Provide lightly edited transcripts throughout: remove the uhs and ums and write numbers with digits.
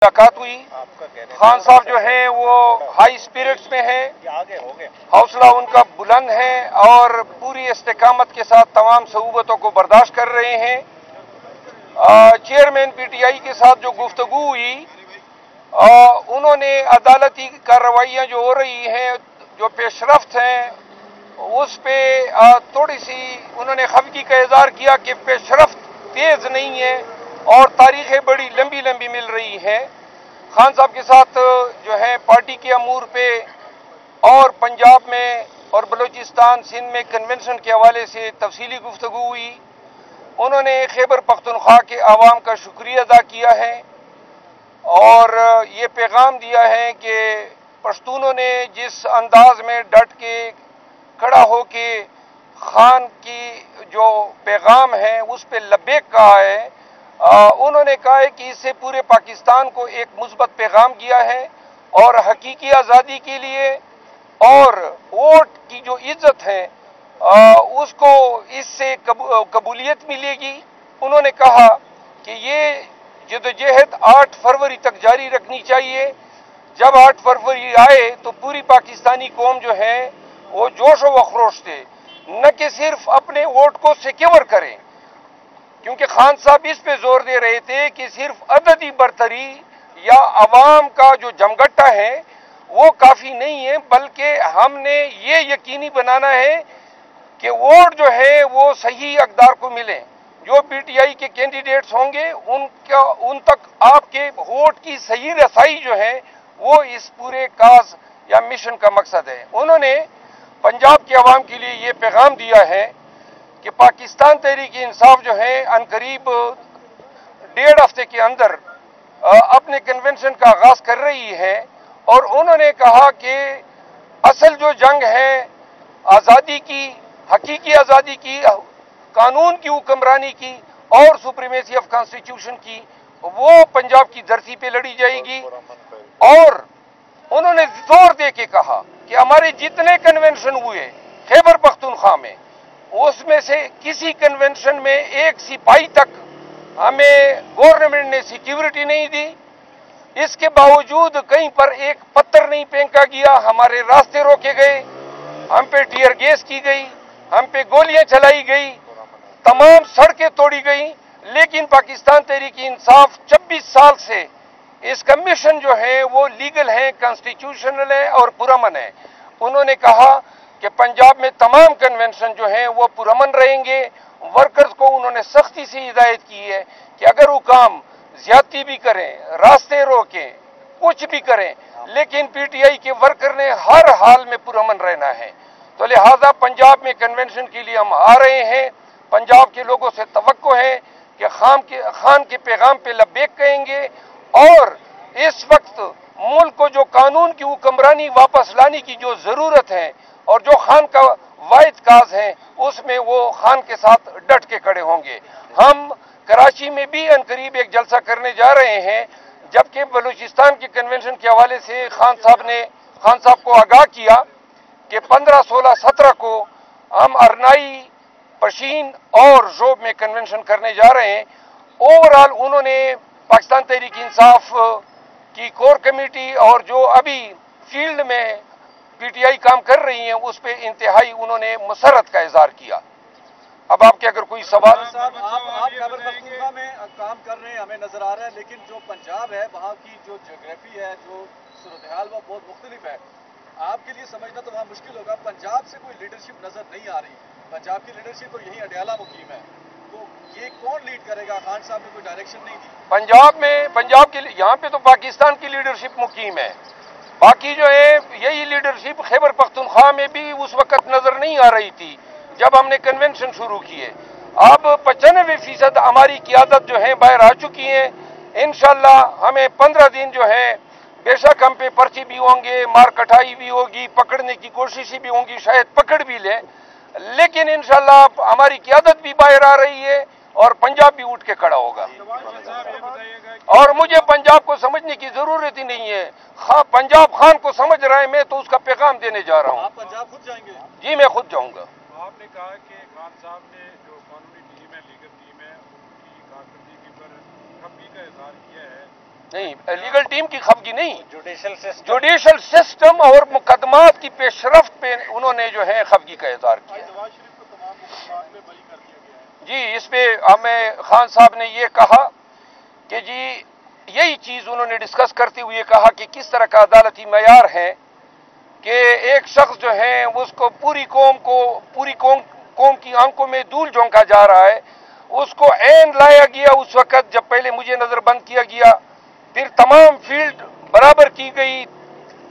मुलाकात हुई। खान साहब जो हैं वो हाई स्पिरिट्स में हैं, हौसला उनका बुलंद है और पूरी इस्तेकामत के साथ तमाम सऊबतों को बर्दाश्त कर रहे हैं। चेयरमैन पीटीआई के साथ जो गुफ्तगू हुई, उन्होंने अदालती कार्रवाइयाँ जो हो रही हैं, जो पेशरफ्त हैं, उस पे थोड़ी सी उन्होंने खफगी का इज़हार किया कि पेशरफ्त तेज़ नहीं है और तारीखें बड़ी लंबी लंबी मिल रही हैं। खान साहब के साथ जो है पार्टी के अमूर पे और पंजाब में और बलूचिस्तान सिंध में कन्वेंशन के हवाले से तफसीली गुफ्तगू हुई। उन्होंने खैबर पख्तूनख्वा के आवाम का शुक्रिया अदा किया है और ये पैगाम दिया है कि पश्तूनों ने जिस अंदाज में डट के खड़ा हो के खान की जो पैगाम है उस पे लब्बैक कहा है, उन्होंने कहा है कि इससे पूरे पाकिस्तान को एक मुस्बत पैगाम दिया है और हकीकी आज़ादी के लिए और वोट की जो इज्जत है उसको इससे कबूलियत मिलेगी। उन्होंने कहा कि ये जदोजहद 8 फरवरी तक जारी रखनी चाहिए। जब 8 फरवरी आए तो पूरी पाकिस्तानी कौम जो है वो जोश व खरोश से न कि सिर्फ अपने वोट को सिक्योर करें, क्योंकि खान साहब इस पे जोर दे रहे थे कि सिर्फ अददी बरतरी या अवाम का जो जमगट्टा है वो काफ़ी नहीं है, बल्कि हमने ये यकीनी बनाना है कि वोट जो है वो सही अक़दार को मिले। जो पीटीआई के कैंडिडेट्स होंगे उन तक आपके वोट की सही रसाई जो है वो इस पूरे काज या मिशन का मकसद है। उन्होंने पंजाब के अवाम के लिए ये पैगाम दिया है कि पाकिस्तान तहरीक इंसाफ जो है अनकरीब 1.5 हफ्ते के अंदर अपने कन्वेंशन का आगाज कर रही है और उन्होंने कहा कि असल जो जंग है आज़ादी की, हकीकी आज़ादी की, कानून की हुक्मरानी की और सुप्रीमेसी ऑफ कॉन्स्टिट्यूशन की, वो पंजाब की धरती पे लड़ी जाएगी। और उन्होंने जोर दे के कहा कि हमारे जितने कन्वेंशन हुए खैबर पख्तूनख्वा में, उसमें से किसी कन्वेंशन में एक सिपाही तक हमें गवर्नमेंट ने सिक्योरिटी नहीं दी। इसके बावजूद कहीं पर एक पत्थर नहीं फेंका गया, हमारे रास्ते रोके गए, हम पे टीयर गैस की गई, हम पे गोलियां चलाई गई, तमाम सड़कें तोड़ी गई। लेकिन पाकिस्तान तहरीक इंसाफ 26 साल से इसका मिशन जो है वो लीगल है, कॉन्स्टिट्यूशनल है और पुरअमन है। उन्होंने कहा कि पंजाब में तमाम कन्वेंशन जो हैं वो पुरअमन रहेंगे। वर्कर्स को उन्होंने सख्ती से हिदायत की है कि अगर वो काम ज्यादती भी करें, रास्ते रोकें, कुछ भी करें, लेकिन पीटीआई के वर्कर ने हर हाल में पुरअमन रहना है। तो लिहाजा पंजाब में कन्वेंशन के लिए हम आ रहे हैं। पंजाब के लोगों से तवक्को है कि खान के पैगाम पे लब्बैक कहेंगे और इस वक्त मुल्क को जो कानून की हुक्मरानी वापस लाने की जो जरूरत है और जो खान का वाहिद काज है उसमें वो खान के साथ डट के खड़े होंगे। हम कराची में भी अनकरीब एक जलसा करने जा रहे हैं, जबकि बलूचिस्तान के कन्वेंशन के हवाले से खान साहब को आगाह किया कि 15, 16, 17 को हम अरनाई, पशीन और जोब में कन्वेंशन करने जा रहे हैं। ओवरऑल उन्होंने पाकिस्तान तहरीक इंसाफ की कोर कमेटी और जो अभी फील्ड में पीटीआई काम कर रही है उस पे इंतहाई उन्होंने मसरत का इजहार किया। अब आपके अगर कोई सवाल। साहब आप खैबर पख्तूनख्वा में काम कर रहे हैं, हमें नजर आ रहा है, लेकिन जो पंजाब है वहाँ की जो जोग्राफी है, जो सूरत हाल वो बहुत मुख्तलिफ है। आपके लिए समझना तो वहाँ मुश्किल होगा। पंजाब से कोई लीडरशिप नजर नहीं आ रही। पंजाब की लीडरशिप तो यही अडयाला मुकीम है, तो ये कौन लीड करेगा? खान साहब ने कोई डायरेक्शन नहीं दी। पंजाब के यहाँ पे तो पाकिस्तान की लीडरशिप मुकीम है। बाकी जो है यही लीडरशिप खैबर पख्तूनख्वा में भी उस वक्त नजर नहीं आ रही थी जब हमने कन्वेंशन शुरू किए। अब 95% हमारी क़ियादत जो है बाहर आ चुकी है। इंशाल्लाह हमें 15 दिन जो है बेशक हम पे पर्ची भी होंगे, मार कटाई भी होगी, पकड़ने की कोशिश भी होंगी, शायद पकड़ भी ले, लेकिन इंशाल्लाह हमारी क़ियादत भी बाहर आ रही है और पंजाब भी उठ के खड़ा होगा। और मुझे पंजाब को समझने की जरूरत ही नहीं है, पंजाब खान को समझ रहा है, मैं तो उसका पैगाम देने जा रहा हूँ। आप पंजाब खुद जाएंगे? जी मैं खुद जाऊंगा। आपने कहा कि खान साहब ने जो कानूनी टीम है, लीगल टीम है, उनकी कारकर्दगी पर खफगी का इजहार किया है, نہیں، لیگل ٹیم کی خفگی نہیں، جوڈیشل جوڈیشل سسٹم اور مقدمات کی پیش رفت پہ انہوں نے جو ہے خفگی کا اظہار کیا۔ جی، اس پہ ہمیں خان صاحب نے یہ کہا کہ جی یہی چیز انہوں نے ڈسکس کرتے ہوئے کہا کہ کس طرح کا عدالتی معیار ہے کہ ایک شخص جو ہے اس کو پوری قوم کی آنکھوں میں دھول جھونکا جا رہا ہے، اس کو عین لایا گیا اس وقت جب پہلے مجھے نظر بند کیا گیا، پھر تمام فیلڈ برابر کی گئی،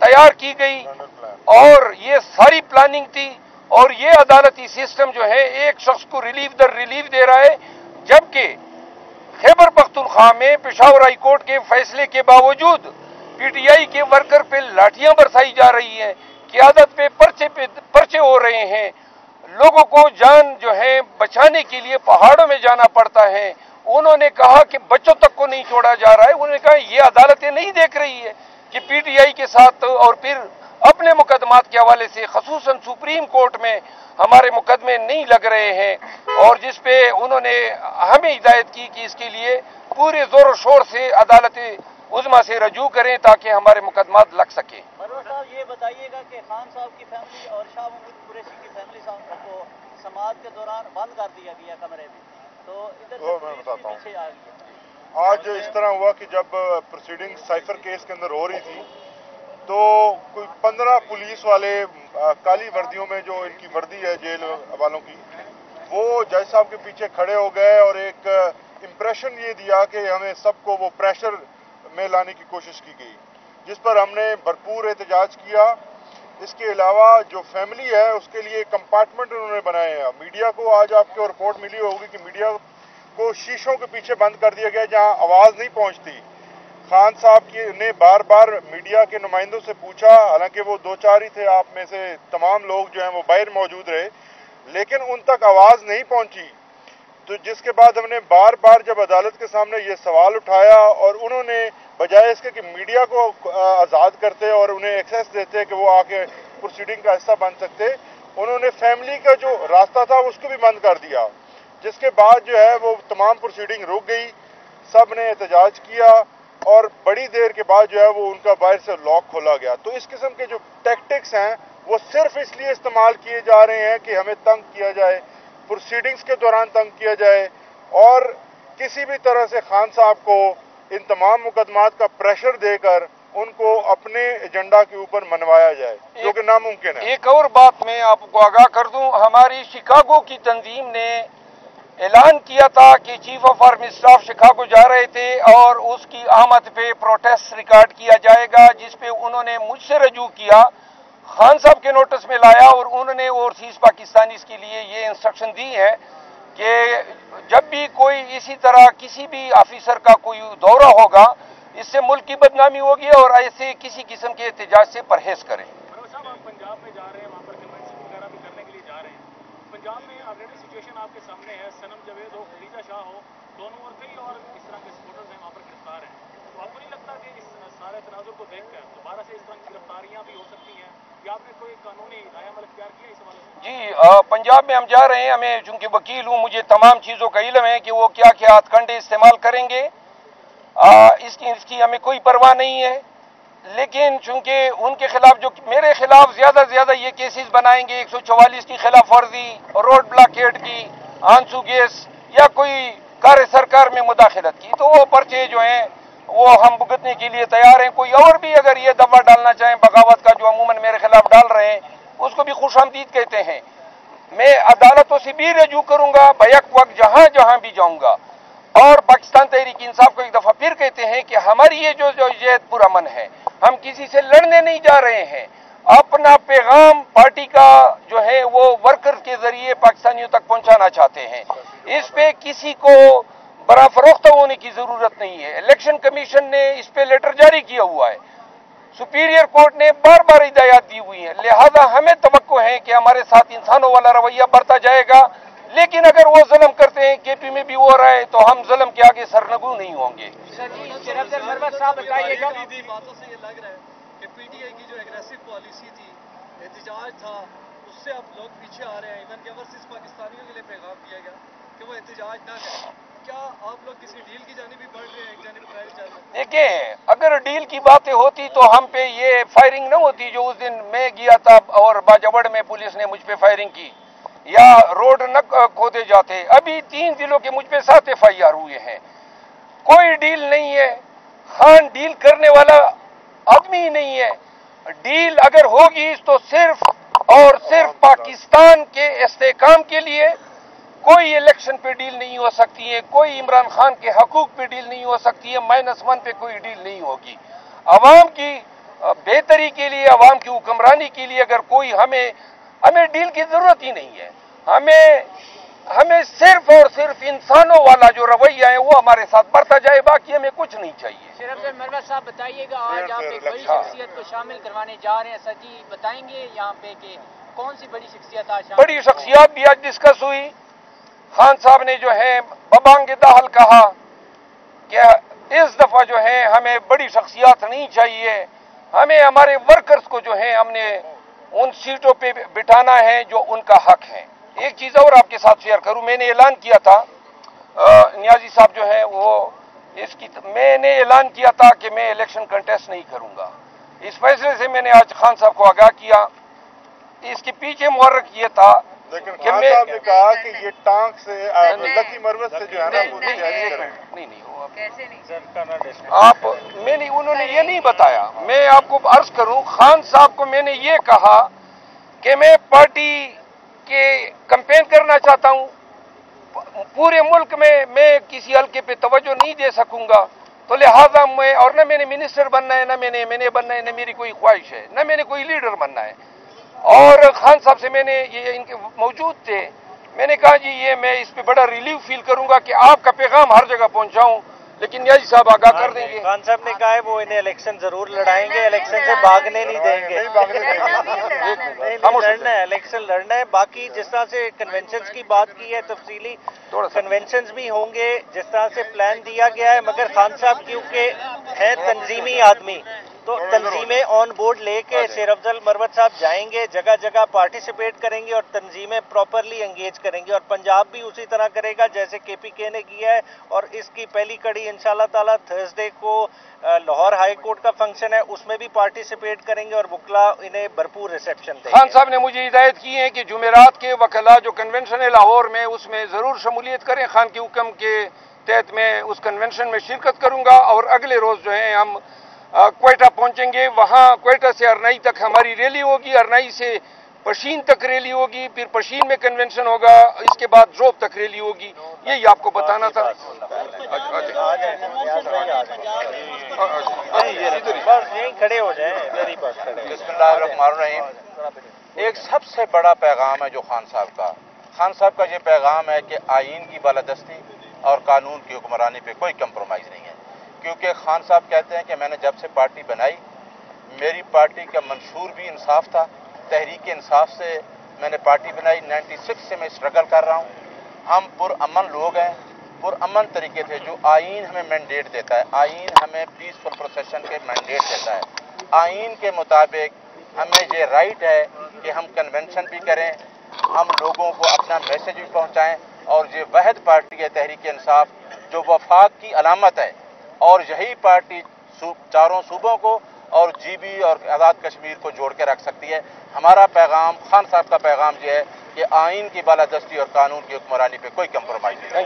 تیار کی گئی، اور یہ ساری پلاننگ تھی، اور یہ عدالتی سسٹم جو ہے ایک شخص کو ریلیف در ریلیف دے رہا ہے، جبکہ خیبر پختونخوا میں پشاور ہائی کورٹ کے فیصلے کے باوجود پی ٹی آئی کے ورکر پہ لاٹھیاں برسائی جا رہی ہیں، قیادت پہ پرچے ہو رہے ہیں، لوگوں کو جان جو ہے بچانے کے لیے پہاڑوں میں جانا پڑتا ہے۔ انہوں نے کہا کہ بچوں تک کو نہیں چھوڑا جا رہا ہے، انہوں نے کہا یہ عدالتیں نہیں دیکھ رہی ہے کہ پی ٹی آئی کے ساتھ اور پھر اپنے مقدمات کے حوالے سے خصوصاً سپریم کورٹ میں ہمارے مقدمے نہیں لگ رہے ہیں، اور جس پہ انہوں نے ہمیں ہدایت کی کہ اس کے لیے پورے زور و شور سے عدالت عظمیٰ سے رجوع کریں تاکہ ہمارے مقدمات لگ سکیں۔ مروت صاحب یہ بتائیے گا کہ خان صاحب کی فیملی اور شاہ محمود قریشی کی فیملی کو سماعت کے دوران بند کر دیا گیا کمرے میں، تو ادھر سے پولیس بھی پیچھے آ گئی۔ آج اس طرح ہوا کہ جب پروسیڈنگ سائفر کیس کے اندر ہو رہی تھی تو کوئی 15 پولیس والے کالی وردیوں میں، جو ان کی وردی ہے جیل والوں کی، وہ جج صاحب کے پیچھے کھڑے ہو گئے اور ایک امپریشن یہ دیا کہ ہمیں سب کو وہ پریشر میں لانے کی کوشش کی گئی، جس پر ہم نے بھرپور احتجاج کیا۔ اس کے علاوہ جو فیملی ہے اس کے لیے کمپارٹمنٹ انہوں نے بنائے ہیں۔ میڈیا کو آج آپ کو رپورٹ ملی ہوگی کہ میڈیا کو شیشوں کے پیچھے بند کر دیا گیا جہاں آواز نہیں پہنچتی۔ خان صاحب نے بار بار میڈیا کے نمائندوں سے پوچھا، حالانکہ وہ 2-4 ہی تھے، آپ میں سے تمام لوگ جو ہیں وہ باہر موجود رہے، لیکن ان تک آواز نہیں پہنچی۔ تو جس کے بعد ہم نے بار بار جب عدالت کے سامنے یہ سوال اٹھایا اور انہوں نے بجائے اس کے کہ میڈیا کو آزاد کرتے اور انہیں ایکسیس دیتے کہ وہ آ کے پروسیڈنگ کا حصہ بن سکتے، انہوں نے فیملی کا جو راستہ تھا اس کو بھی بند کر دیا، جس کے بعد جو ہے وہ تمام پروسیڈنگ رک گئی، سب نے احتجاج کیا اور بڑی دیر کے بعد جو ہے وہ ان کا باہر سے لاک کھولا گیا۔ تو اس قسم کے جو ٹیکٹکس ہیں وہ صرف اس لیے استعمال کیے جا رہے ہیں کہ ہمیں تنگ کیا جائے، پروسیڈنگز کے دوران تنگ کیا جائے، اور کسی بھی طرح سے خان صاحب کو ان تمام مقدمات کا پریشر دے کر ان کو اپنے ایجنڈا کے اوپر منوایا جائے، جو کہ ناممکن ہے۔ ایک اور بات میں آپ کو آگاہ کر دوں، ہماری شکاگو کی تنظیم نے اعلان کیا تھا کہ chief of army staff Chicago جا رہے تھے اور اس کی آمد پہ پروٹیسٹ ریکارڈ کیا جائے گا، جس پہ انہوں نے مجھ سے رجوع کیا، خان صاحب کے نوٹس میں لایا، اور انہوں نے اوورسیز پاکستانیز کے لیے یہ انسٹرکشن دی ہے کہ جب بھی کوئی اسی طرح کسی بھی آفیسر کا کوئی دورہ ہوگا، اس سے ملک کی بدنامی ہوگی، اور ایسے کسی قسم کے احتجاج سے پرہیز کریں۔ مروت صاحب، آپ پنجاب میں جا رہے ہیں، وہاں پر کنونشن وغیرہ بھی کرنے کے لیے جا رہے ہیں۔ پنجاب میں آلریڈی سچویشن آپ کے سامنے ہے، صنم جاوید ہو، خدیجہ شاہ ہو، دونوں اور کئی اور اس طرح کے سپورٹرز ہیں وہاں پر گرفتار ہیں۔ تو آپ کو نہیں لگتا کہ اس سارے تناظر کو دیکھ کر دوبارہ سے اس طرح کی گرفتاریاں بھی ہو سکتی ہیں، یا آپ نے کوئی قانونی نیا عمل اختیار کیا اس حوالے سے؟ جی، پنجاب میں ہم جا رہے ہیں، ہمیں چونکہ وکیل ہوں، مجھے تمام چیزوں کا علم ہے کہ وہ کیا کیا ہتھ کنڈے استعمال کریں گے، اس کی ہمیں کوئی پرواہ نہیں ہے، لیکن چونکہ ان کے خلاف جو میرے خلاف زیادہ سے زیادہ یہ کیسز بنائیں گے، 144 کی خلاف ورزی، روڈ بلاکیٹ کی، آنسو گیس، یا کوئی کار سرکار میں مداخلت کی، تو وہ پرچے جو ہیں وہ ہم بھگتنے کے لیے تیار ہیں۔ کوئی اور بھی اگر یہ دفعہ ڈالنا چاہیں بغاوت کا، جو عموماً میرے خلاف ڈال رہے ہیں، اس کو بھی خوش آمدید کہتے ہیں۔ میں عدالتوں سے بھی رجوع کروں گا بیک وقت جہاں جہاں بھی جاؤں گا، اور پاکستان تحریک انصاف کو ایک دفعہ پھر کہتے ہیں کہ ہماری یہ جو جہد پرامن ہے، ہم کسی سے لڑنے نہیں جا رہے ہیں، اپنا پیغام پارٹی کا جو ہے وہ ورکر کے ذریعے پاکستانیوں تک پہنچانا چاہتے ہیں۔ اس پہ کسی کو برا فروخت ہونے کی ضرورت نہیں ہے۔ الیکشن کمیشن نے اس پہ لیٹر جاری کیا ہوا ہے، سپیریئر کورٹ نے بار بار ہدایات دی ہوئی ہیں، لہذا ہمیں توقع ہے کہ ہمارے ساتھ انسانوں والا رویہ برتا جائے گا، لیکن اگر وہ ظلم کرتے ہیں، کے پی میں بھی ہو رہا ہے، تو ہم ظلم کے آگے سرنگو نہیں ہوں گے۔ مروت صاحب بتائیے گا، باتوں سے یہ لگ رہا ہے کہ پی ٹی آئی کی جو ایگریسو پالیسی تھی، احتجاج تھا، اس سے اب لوگ پیچھے آ رہے ہیں، ایون کہ اوورسیز پاکستانیوں کے لیے پیغام دیا گیا کہ وہ احتجاج نہ کریں۔ क्या आप लोग किसी डील की जानिब भी बढ़ रहे हैं, एक जानिब ट्रायल चल रहा है? देखिए, अगर डील की बातें होती तो हम पे ये फायरिंग न होती जो उस दिन मैं गया था और बाजवड़ में पुलिस ने मुझ पे फायरिंग की, या रोड न खोदे जाते। अभी 3 जिलों के मुझ पे 7 FIR हुए हैं। कोई डील नहीं है। खान डील करने वाला आदमी ही नहीं है। डील अगर होगी तो सिर्फ और सिर्फ पाकिस्तान के इस्तेहकाम के लिए। कोई इलेक्शन पे डील नहीं हो सकती है, कोई इमरान खान के हकूक पे डील नहीं हो सकती है, -1 पे कोई डील नहीं होगी। अवाम की बेहतरी के लिए, अवाम की हुक्मरानी के लिए अगर कोई हमें डील की जरूरत ही नहीं है। हमें सिर्फ और सिर्फ इंसानों वाला जो रवैया है वो हमारे साथ बढ़ता जाए, बाकी हमें कुछ नहीं चाहिए। सिर्फ मरवत साहब बताइएगा, आज आप एक बड़ी शख्सियत को शामिल करवाने जा रहे हैं, सर जी बताएंगे यहाँ पे कि कौन सी बड़ी शख्सियत आज? बड़ी शख्सियत भी आज डिस्कस हुई। खान साहब ने जो है बबांग दाहल कहा कि इस दफा जो है हमें बड़ी शख्सियत नहीं चाहिए, हमें हमारे वर्कर्स को जो है हमने उन सीटों पे बिठाना है जो उनका हक है। एक चीज और आपके साथ शेयर करूं, मैंने ऐलान किया था, नियाजी साहब जो है वो मैंने ऐलान किया था कि मैं इलेक्शन कंटेस्ट नहीं करूंगा। इस फैसले से मैंने आज खान साहब को आगाह किया। इसके पीछे मुहर्रक ये था, लेकिन खान साहब ने कहा कि ये टांग से लकी मरवत से जो है ना वो नहीं वो आप मैंने उन्होंने ये नहीं बताया। मैं आपको अर्ज करूं, खान साहब को मैंने ये कहा कि मैं पार्टी के कैंपेन करना चाहता हूं, पूरे मुल्क में मैं किसी हल्के पे तवज्जो नहीं दे सकूंगा, तो लिहाजा मैं और न मैंने मिनिस्टर बनना है, न मैंने बनना है, न मेरी कोई ख्वाहिश है, न मैंने कोई लीडर बनना है। और खान साहब से मैंने ये इनके मौजूद थे, मैंने कहा जी ये मैं इस पे बड़ा रिलीफ फील करूंगा कि आपका पैगाम हर जगह पहुंचाऊं, लेकिन नियाजी साहब आगाह कर देंगे। खान साहब ने कहा है वो इन्हें इलेक्शन जरूर लड़ाएंगे, इलेक्शन से भागने नहीं देंगे। लड़ना है, इलेक्शन लड़ना है। बाकी जिस तरह से कन्वेंशन की बात की है, तफसीली कन्वेंशन भी होंगे जिस तरह से प्लान दिया गया है, मगर खान साहब क्योंकि है तंजीमी आदमी, तो तंजीमें ऑन बोर्ड लेके शेर अफजल मरवत साहब जाएंगे, जगह जगह पार्टिसिपेट करेंगे और तंजीमें प्रॉपरली एंगेज करेंगे। और पंजाब भी उसी तरह करेगा जैसे KPK ने किया है। और इसकी पहली कड़ी इंशाल्लाह ताला थर्सडे को लाहौर हाई कोर्ट का फंक्शन है, उसमें भी पार्टिसिपेट करेंगे और वकला इन्हें भरपूर रिसेप्शन देंगे। खान साहब ने मुझे हिदायत की है कि जुमेरात के वकला जो कन्वेंशन है लाहौर में, उसमें जरूर शमूलियत करें। खान के हुक्म के तहत मैं उस कन्वेंशन में शिरकत करूंगा और अगले रोज जो है हम क्वेटा पहुंचेंगे। वहां क्वेटा से अरनाई तक हमारी रैली होगी, अरनाई से पशीन तक रैली होगी, फिर पशीन में कन्वेंशन होगा, इसके बाद जोब तक रैली होगी। यही आपको बताना था। यहीं खड़े हो जाए, मेरी पास खड़े। एक सबसे बड़ा पैगाम है जो खान साहब का ये पैगाम है कि आईन की बालादस्ती और कानून की हुक्मरानी पे कोई कंप्रोमाइज नहीं है। क्योंकि खान साहब कहते हैं कि मैंने जब से पार्टी बनाई, मेरी पार्टी का मंशूर भी इंसाफ था, तहरीक इंसाफ से मैंने पार्टी बनाई। 96 से मैं स्ट्रगल कर रहा हूँ। हम पुरअमन लोग हैं, पुरअमन तरीके से जो आईन हमें मैंडेट देता है, आईन हमें पीसफुल प्रोसेशन के मैंडेट देता है, आईन के मुताबिक हमें ये राइट है कि हम कन्वेंशन भी करें, हम लोगों को अपना मैसेज भी पहुँचाएँ। और ये वहद पार्टी है तहरीक इंसाफ जो वफाक की अलामत है, और यही पार्टी चारों सूबों को और GB और आज़ाद कश्मीर को जोड़ के रख सकती है। हमारा पैगाम, खान साहब का पैगाम ये है कि आईन की बालादस्ती और कानून की हुक्मरानी पे कोई कंप्रोमाइज नहीं।